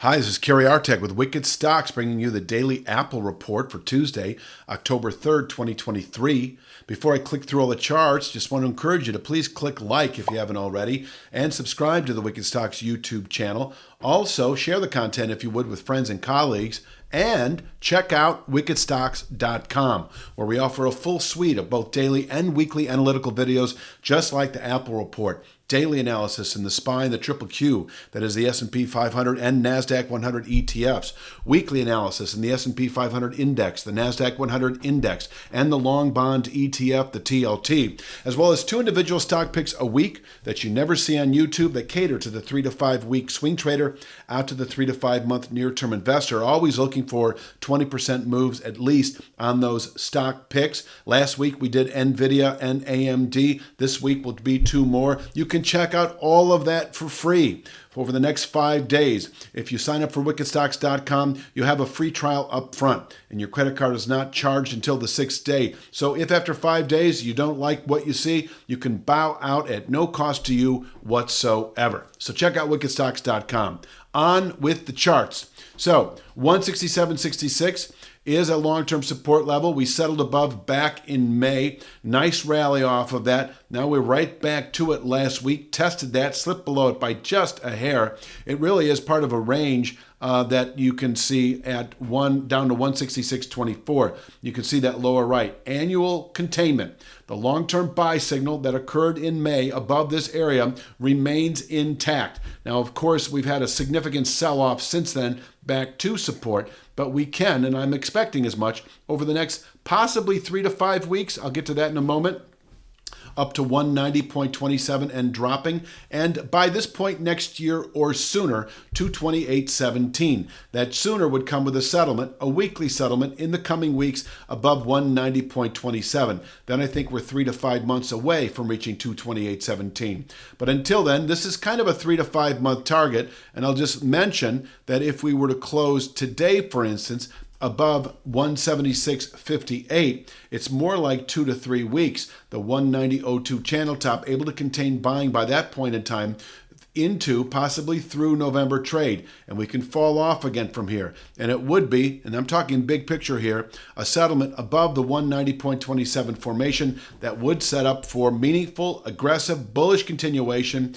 Hi, this is Kerry Artek with Wicked Stocks, bringing you the daily Apple report for Tuesday, October 3rd, 2023. Before I click through all the charts, just want to encourage you to please click like if you haven't already and subscribe to the Wicked Stocks YouTube channel. Also, share the content if you would with friends and colleagues. And check out wickedstocks.com, where we offer a full suite of both daily and weekly analytical videos, just like the Apple report. Daily analysis in the SPY and the Triple Q, that is the S&P 500 and NASDAQ 100 ETFs. Weekly analysis in the S&P 500 Index, the NASDAQ 100 Index, and the Long Bond ETF, the TLT, as well as 2 individual stock picks a week that you never see on YouTube that cater to the 3 to 5 week swing trader out to the 3 to 5 month near-term investor, always looking for 20% moves at least on those stock picks. Last week we did NVIDIA and AMD. This week will be 2 more. You can check out all of that for free over the next 5 days. If you sign up for wickedstocks.com, you have a free trial up front, and your credit card is not charged until the 6th day. So if after 5 days you don't like what you see, you can bow out at no cost to you whatsoever. So check out wickedstocks.com. On with the charts. So 167.66 is a long-term support level. We settled above back in May. Nice rally off of that. Now we're right back to it last week. Tested that, slipped below it by just a hair. It really is part of a range that you can see at down to 166.24. You can see that lower right. Annual containment. The long-term buy signal that occurred in May above this area remains intact. Now, of course, we've had a significant sell-off since then back to support, but we can, and I'm expecting as much, over the next possibly 3 to 5 weeks. I'll get to that in a moment. Up to 190.27 and dropping, and by this point next year or sooner, 228.17. That sooner would come with a settlement, a weekly settlement in the coming weeks above 190.27. Then I think we're 3 to 5 months away from reaching 228.17. But until then, this is kind of a 3 to 5 month target, and I'll just mention that if we were to close today, for instance, above 176.58, it's more like 2 to 3 weeks. The 190.02 channel top able to contain buying by that point in time into possibly through November trade, and we can fall off again from here. And it would be, and I'm talking big picture here, a settlement above the 190.27 formation that would set up for meaningful, aggressive, bullish continuation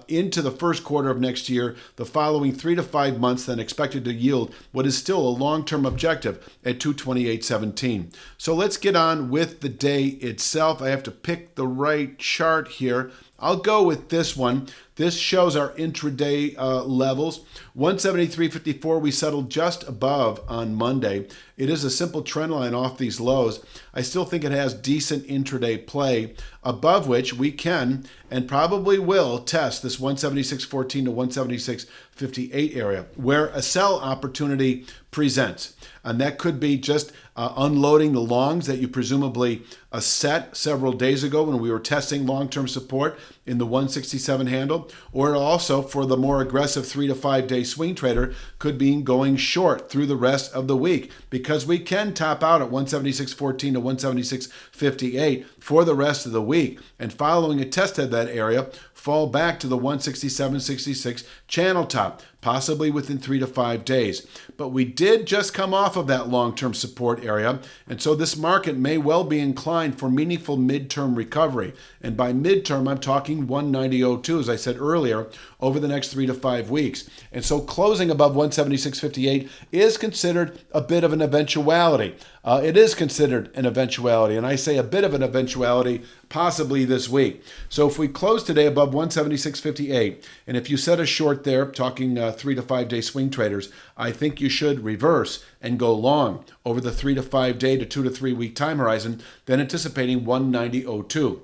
into the first quarter of next year, the following 3 to 5 months, then expected to yield what is still a long-term objective at 228.17. So let's get on with the day itself. I have to pick the right chart here. I'll go with this one. This shows our intraday levels. 173.54 we settled just above on Monday. It is a simple trend line off these lows. I still think it has decent intraday play, above which we can and probably will test this 176.14 to 176.58 area, where a sell opportunity presents. And that could be just unloading the longs that you presumably set several days ago when we were testing long-term support in the 167 handle, or also for the more aggressive 3 to 5 day swing trader could be going short through the rest of the week, because we can top out at 176.14 to 176.58 for the rest of the week, and following a test of that area, fall back to the 167.66 channel top, possibly within 3 to 5 days. But we did just come off of that long-term support area, and so this market may well be inclined for meaningful midterm recovery. And by midterm, I'm talking 190.02, as I said earlier, over the next 3 to 5 weeks. And so closing above 176.58 is considered a bit of an eventuality. It is considered an eventuality, and I say a bit of an eventuality possibly this week. So if we close today above 176.58, and if you set a short there, talking 3 to 5 day swing traders, I think you should reverse and go long over the 3 to 5 day to 2 to 3 week time horizon, then anticipating 190.02.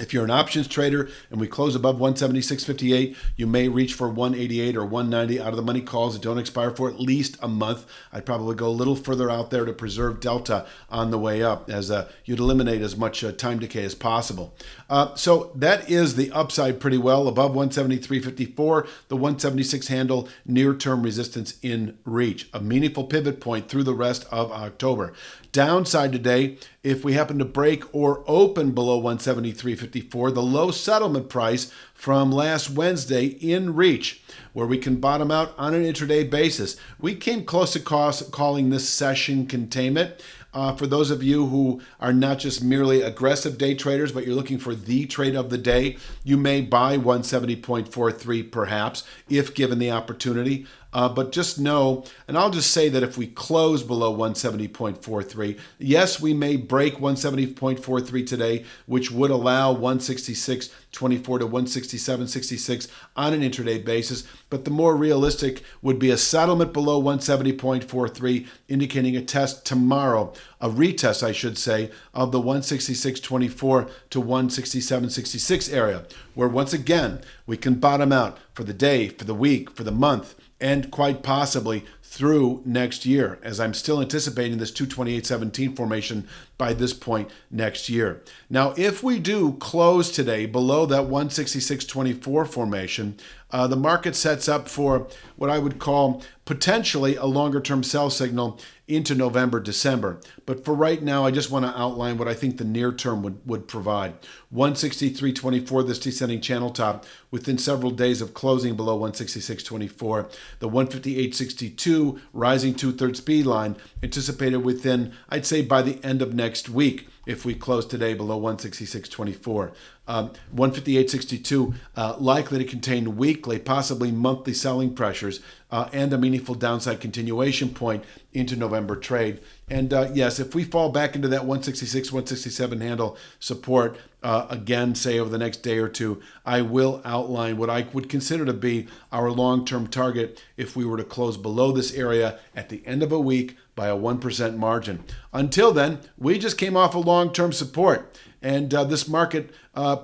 If you're an options trader and we close above 176.58, you may reach for 188 or 190 out of the money calls that don't expire for at least a month. I'd probably go a little further out there to preserve delta on the way up, as you'd eliminate as much time decay as possible. So that is the upside pretty well. Above 173.54, the 176 handle, near-term resistance in reach. A meaningful pivot point through the rest of October. Downside today, if we happen to break or open below 173.54, the low settlement price from last Wednesday in reach, where we can bottom out on an intraday basis. We came close to calling this session containment. For those of you who are not just merely aggressive day traders, but you're looking for the trade of the day, you may buy 170.43 perhaps, if given the opportunity. But just know, and I'll just say that if we close below 170.43, yes, we may break 170.43 today, which would allow 166.24 to 167.66 on an intraday basis. But the more realistic would be a settlement below 170.43, indicating a test tomorrow, a retest, I should say, of the 166.24 to 167.66 area, where once again, we can bottom out for the day, for the week, for the month, and quite possibly through next year, as I'm still anticipating this 228.17 formation by this point next year. Now, if we do close today below that 166.24 formation, the market sets up for what I would call potentially a longer-term sell signal into November, December. But for right now, I just want to outline what I think the near term would provide. 163.24, this descending channel top, within several days of closing below 166.24. The 158.62 rising two-thirds speed line anticipated within, I'd say, by the end of next week, if we close today below 166.24. 158.62 likely to contain weekly, possibly monthly selling pressures and a meaningful downside continuation point into November trade. And yes, if we fall back into that 166, 167 handle support, again, say over the next day or two, I will outline what I would consider to be our long-term target if we were to close below this area at the end of a week by a 1% margin. Until then, we just came off a long-term support, and this market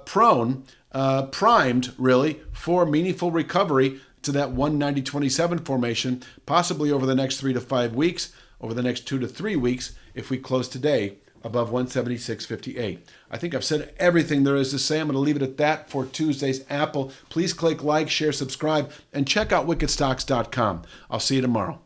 primed really for meaningful recovery to that 190.27 formation, possibly over the next 3 to 5 weeks, over the next 2 to 3 weeks, if we close today above 176.58. I think I've said everything there is to say. I'm going to leave it at that for Tuesday's Apple. Please click like, share, subscribe, and check out wickedstocks.com. I'll see you tomorrow.